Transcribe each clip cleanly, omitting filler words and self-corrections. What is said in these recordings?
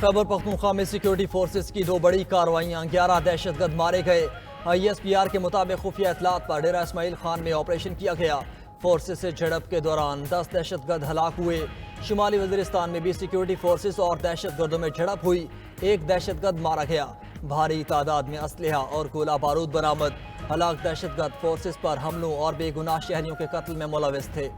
खैबर पख्तूनख्वा में security forces की दो बड़ी कार्रवाइयां, 11 दहशतगर्द मारे गए। ISPR के मुताबिक खुफिया इतलात पर डेरा इस्माइल खान में ऑपरेशन किया गया। फोर्सेस से झड़प के दौरान 10 दहशतगर्द हलाक हुए। शुमाली वजीरिस्तान में भी सिक्योरिटी फोर्सेस और दहशतगर्दों में झड़प हुई, एक दहशतगर्द मारा गया। भारी तादाद में असलहा और गोला बारूद बरामद। हलाक दहशतगर्द फोर्सेस पर हमलों और बेगुनाह शहरियों के कत्ल में मुलविस थे।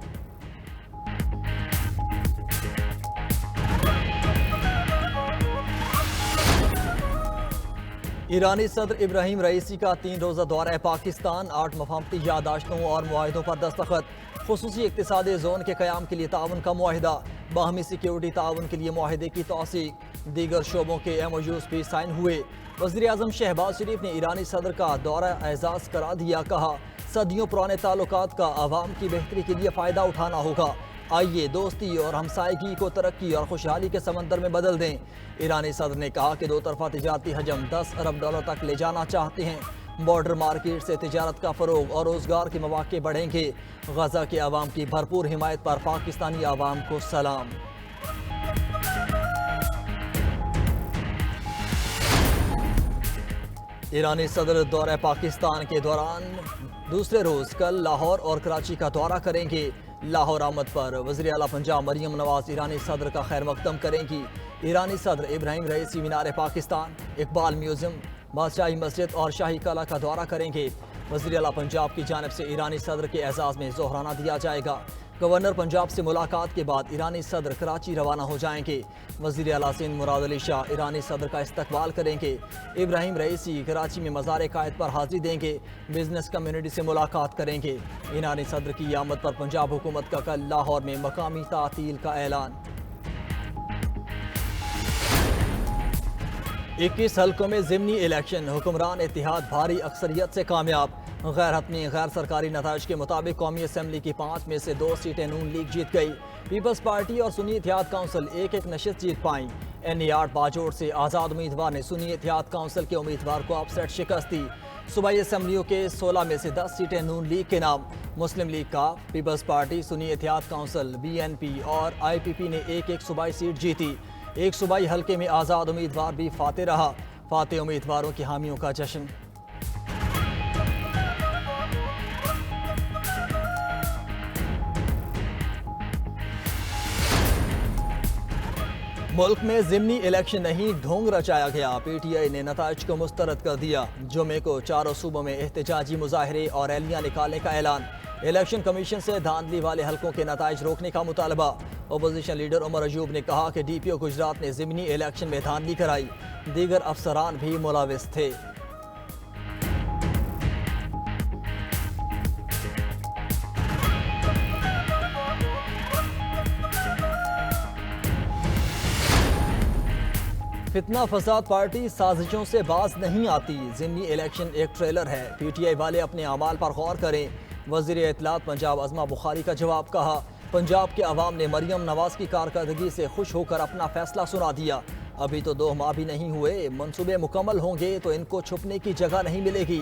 ईरानी सदर इब्राहिम रईसी का 3 रोज़ा दौरा पाकिस्तान, 8 मफाहमती यादाश्तों और मुआहिदों पर दस्तखत। खुसूसी इक्तिसादी जोन के क़याम के लिए ताउन का मुआहिदा, बाहमी सिक्योरिटी ताउन के लिए मुआहिदे की तौसीक। दीगर शोबों के MOUs भी साइन हुए। वज़ीर आज़म शहबाज शरीफ ने ईरानी सदर का दौरा एजाज़ करा दिया। कहा, सदियों पुराने ताल्लुकात का आवाम की बेहतरी के लिए फ़ायदा उठाना होगा। आइए दोस्ती और हमसायगी को तरक्की और खुशहाली के समंदर में बदल दें। ईरानी सदर ने कहा कि दो तरफा तिजारती हजम $10 अरब तक ले जाना चाहते हैं। बॉर्डर मार्केट से तिजारत का फ़रोग और रोज़गार के मौके बढ़ेंगे। गजा के अवाम की भरपूर हिमायत पर पाकिस्तानी अवाम को सलाम। ईरानी सदर दौरे पाकिस्तान के दौरान दूसरे रोज़ कल लाहौर और कराची का दौरा करेंगे। लाहौर आमद पर वज़ीर आला पंजाब मरियम नवाज ईरानी सदर का खैर मकदम करेंगी। ईरानी सदर इब्राहिम रईसी मीनार पाकिस्तान, इकबाल म्यूज़ियम, बादशाही मस्जिद और शाही कला का दौरा करेंगे। वज़ीर आला पंजाब की जानिब से ईरानी सदर के एजाज़ में ज़ोहराना दिया जाएगा। गवर्नर पंजाब से मुलाकात के बाद ईरानी सदर कराची रवाना हो जाएंगे। वज़ीर आला सिंध मुराद अली शाह ईरानी सदर का इस्तकबाल करेंगे। इब्राहिम रईसी कराची में मज़ार कायद पर हाज़िरी देंगे। बिजनेस कम्युनिटी से मुलाकात करेंगे। ईरानी सदर की आमद पर पंजाब हुकूमत का कल लाहौर में मकामी तातील का ऐलान। 21 हल्कों में ज़िमनी इलेक्शन, हुक्मरान इत्तेहाद भारी अक्सरियत से कामयाब। गैर हतमी गैर सरकारी नताइज के मुताबिक कौमी असम्बली की 5 में से 2 सीटें नून लीग जीत गई। पीपल्स पार्टी और सुन्नी इत्तेहाद काउंसिल एक नशिस्त जीत पाई। NE8 बाजोड़ से आज़ाद उम्मीदवार ने सुन्नी इत्तेहाद काउंसिल के उम्मीदवार को अपसेट शिकस्त दी। सूबाई असम्बलियों के 16 में से 10 सीटें नून लीग के नाम। मुस्लिम लीग का, People's Party, Sunni Ittehad Council, BNP और IPP ने एक एक सूबाई सीट जीती। एक सूबाई हल्के में आज़ाद उम्मीदवार भी फाते रहा। फाते उम्मीदवारों की हामियों का जश्न। मुल्क में ज़िमनी इलेक्शन नहीं, ढोंग रचाया गया। PTI ने नताइज को मुस्तरद कर दिया। जुमे को चारों सूबों में एहतजाजी मुजाहरे और रैलियां निकालने का ऐलान। इलेक्शन कमीशन से धांधली वाले हल्कों के नताइज रोकने का मुतालबा। अपोजिशन लीडर उमर अयूब ने कहा कि DPO गुजरात ने ज़िमनी इलेक्शन में धांधली कराई। दीगर अफसरान भी मुलविस थे। फितना फसाद पार्टी साजिशों से बाज नहीं आती। ज़िमनी इलेक्शन एक ट्रेलर है। PTI वाले अपने अमाल पर गौर करें। वज़ीर इत्तलात पंजाब अज़मा बुखारी का जवाब। कहा, पंजाब के अवाम ने मरियम नवाज की कारकर्दगी से खुश होकर अपना फैसला सुना दिया। अभी तो 2 माह भी नहीं हुए, मंसूबे मुकम्मल होंगे तो इनको छुपने की जगह नहीं मिलेगी।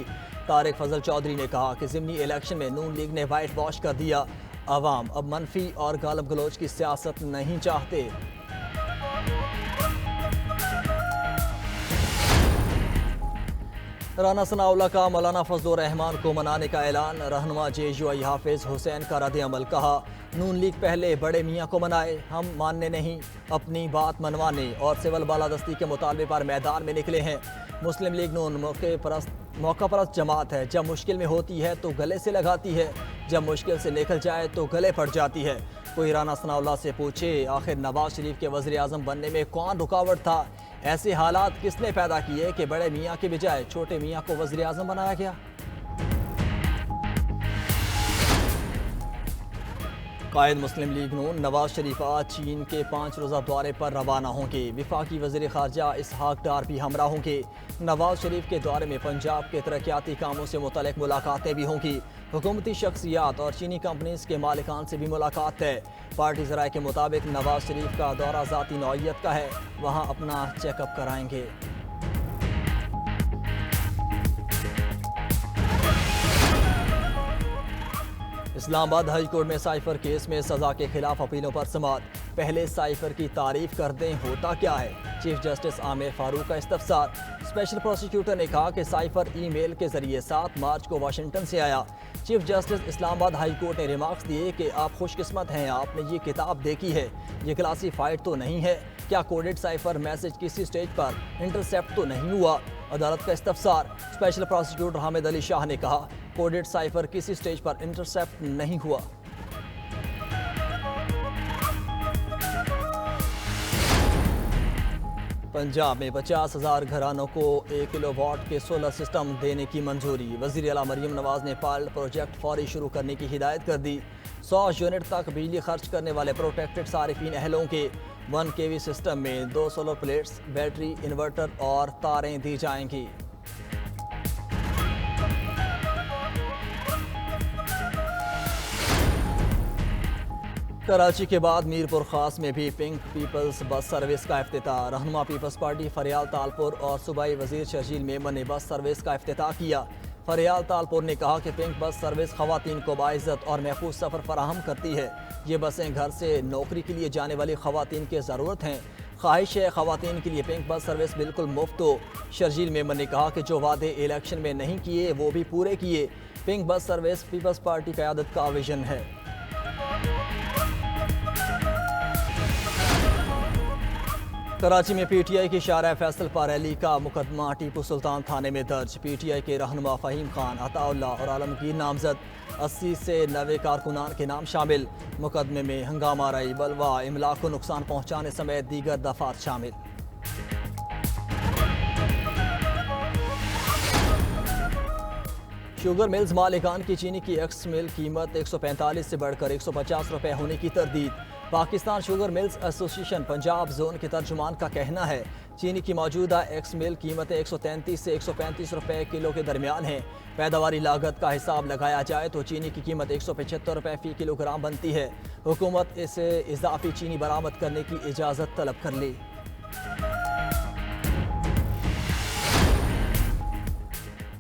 तारिक फजल चौधरी ने कहा कि ज़िमनी इलेक्शन में नून लीग ने वाइट वॉश कर दिया। अवाम अब मनफी और गालब गलोच की सियासत नहीं चाहते। राना सनाउल्लाह का मौलाना फजलुर रहमान को मनाने का ऐलान। रहनुमा JUI हाफिज हुसैन का रद्द अमल। कहा, नून लीग पहले बड़े मियाँ को मनाए, हम मानने नहीं, अपनी बात मनवाने और सिविल बालादस्ती के मुतालबे पर मैदान में निकले हैं। मुस्लिम लीग नून मौका परस्त जमात है। जब मुश्किल में होती है तो गले से लगाती है, जब मुश्किल से निकल जाए तो गले पड़ जाती है। कोई राना सनाउल्लाह से पूछे, आखिर नवाज शरीफ के वज़ीर आज़म बनने में कौन रुकावट था? ऐसे हालात किसने पैदा किए कि बड़े मियाँ के बजाय छोटे मियाँ को वज़ीर आज़म बनाया गया? कायद मुस्लिम लीग नून नवाज शरीफ आज चीन के 5 रोज़ा दौरे पर रवाना होंगे। वफाकी वज़ीर ख़ारजा इसहाक डार भी हमरा होंगे। नवाज शरीफ के दौरे में पंजाब के तरक्याती कामों से मुतल्लिक़ मुलाकातें भी होंगी। हुकूमती शख्सियात और चीनी कंपनीज के मालिकान से भी मुलाकात है। पार्टी ज़राए के मुताबिक नवाज शरीफ का दौरा ज़ाती नौइयत का है, वहाँ अपना चेकअप कराएंगे। इस्लामाबाद हाई कोर्ट में साइफर केस में सजा के खिलाफ अपीलों पर समाअत। पहले साइफर की तारीफ कर दें, होता क्या है। चीफ जस्टिस आमिर फारूक का इस्तफसार। स्पेशल प्रोसिक्यूटर ने कहा कि साइफर ईमेल के जरिए 7 मार्च को वाशिंगटन से आया। Chief justice Islamabad high court ने रिमार्क्स दिए कि आप खुशकिस्मत हैं, आपने ये किताब देखी है, ये क्लासीफाइड तो नहीं है। क्या कोडेड साइफर मैसेज किसी स्टेज पर इंटरसेप्ट तो नहीं हुआ। अदालत का इस्तफसार। स्पेशल प्रोसिक्यूटर हामिद अली शाह ने कहा, कोडेड साइफर किसी स्टेज पर इंटरसेप्ट नहीं हुआ। पंजाब में 50,000 घरानों को 1 किलोवाट के सोलर सिस्टम देने की मंजूरी। वज़ीर आला मरियम नवाज ने पायलट प्रोजेक्ट फौरी शुरू करने की हिदायत कर दी। 100 यूनिट तक बिजली खर्च करने वाले प्रोटेक्टेड सारिफीन अहलों के 1 kV सिस्टम में 2 सोलर प्लेट्स, बैटरी, इन्वर्टर और तारें दी जाएंगी। कराची के बाद मीरपुर खास में भी पिंक पीपल्स बस सर्विस का इफ्तिताह। रहनुमा पीपल्स पार्टी फरियाल तालपुर और सूबाई वजीर शर्जील मेमन ने बस सर्विस का इफ्तिताह किया। फरियाल तालपुर ने कहा कि पिंक बस सर्विस खवातीन को बाइज्जत और महफूज सफ़र फराहम करती है। ये बसें घर से नौकरी के लिए जाने वाली खवातीन की ज़रूरत हैं। ख्वाहिश है खवातीन के लिए पिंक बस सर्विस बिल्कुल मुफ्त हो। शर्जील मेमन ने कहा कि जो वादे इलेक्शन में नहीं किए वो भी पूरे किए। Pink bus service peoples party क़यादत का विजन है। कराची में पीटीआई की शारा फैसल पर रैली का मुकदमा टीपू सुल्तान थाने में दर्ज। पीटीआई के रहनुमा फ़हीम खान, अताउल्ला और आलमगीर नामजद 80 से 90 कारकुनान के नाम शामिल। मुकदमे में हंगामा राई, बलवा, इमलाक को नुकसान पहुँचाने समेत दीगर दफात शामिल। शुगर मिल्स मालिकान की चीनी की एक्स मिल कीमत 145 से बढ़कर 150 रुपये होने की तरदीद। Pakistan Sugar Mills Association Punjab zone के तर्जुमान का कहना है, चीनी की मौजूदा एक्स मिल कीमतें 133 से 135 रुपये किलो के दरमियान हैं। पैदावारी लागत का हिसाब लगाया जाए तो चीनी की कीमत 175 रुपये फ़ी किलोग्राम बनती है। हुकूमत इसे इजाफी चीनी बरामद करने की इजाज़त तलब कर ली।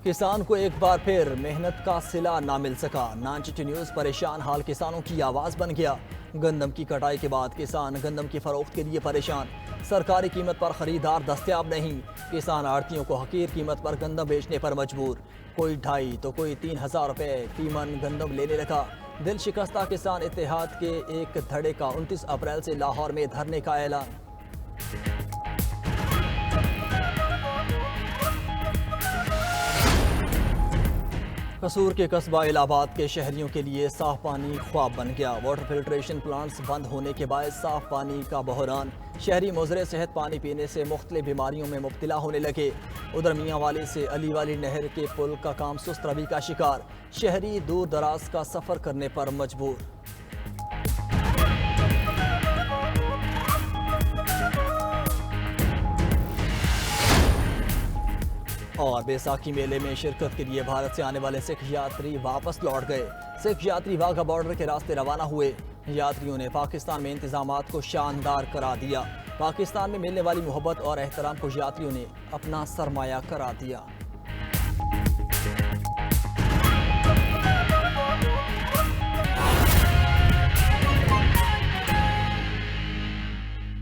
किसान को एक बार फिर मेहनत का सिला ना मिल सका। 9 न्यूज़ परेशान हाल किसानों की आवाज़ बन गया। गंदम की कटाई के बाद किसान गंदम की फरोख्त के लिए परेशान। सरकारी कीमत पर खरीदार दस्तयाब नहीं। किसान आड़तियों को हकीर कीमत पर गंदम बेचने पर मजबूर। कोई 2.5 तो कोई 3,000 रुपये फी मन गंदम लेने लगा। दिल शिकस्ता किसान इत्तेहाद के एक धड़े का 29 अप्रैल से लाहौर में धरने का ऐलान। कसूर के कस्बा इलाहाबाद के शहरियों के लिए साफ पानी ख्वाब बन गया। वाटर फिल्ट्रेशन प्लांट्स बंद होने के बाद साफ पानी का बहरान। शहरी मुजरे सेहत पानी पीने से मुख्तलिफ बीमारियों में मुब्तला होने लगे। उधर मियाँ वाली से अली वाली नहर के पुल का काम सुस्त रवि का शिकार। शहरी दूर दराज का सफ़र करने पर मजबूर। और बैसाखी मेले में शिरकत के लिए भारत से आने वाले सिख यात्री वापस लौट गए। सिख यात्री वाघा बॉर्डर के रास्ते रवाना हुए। यात्रियों ने पाकिस्तान में इंतजामात को शानदार करार दिया। पाकिस्तान में मिलने वाली मोहब्बत और एहतराम को यात्रियों ने अपना सरमाया करार दिया।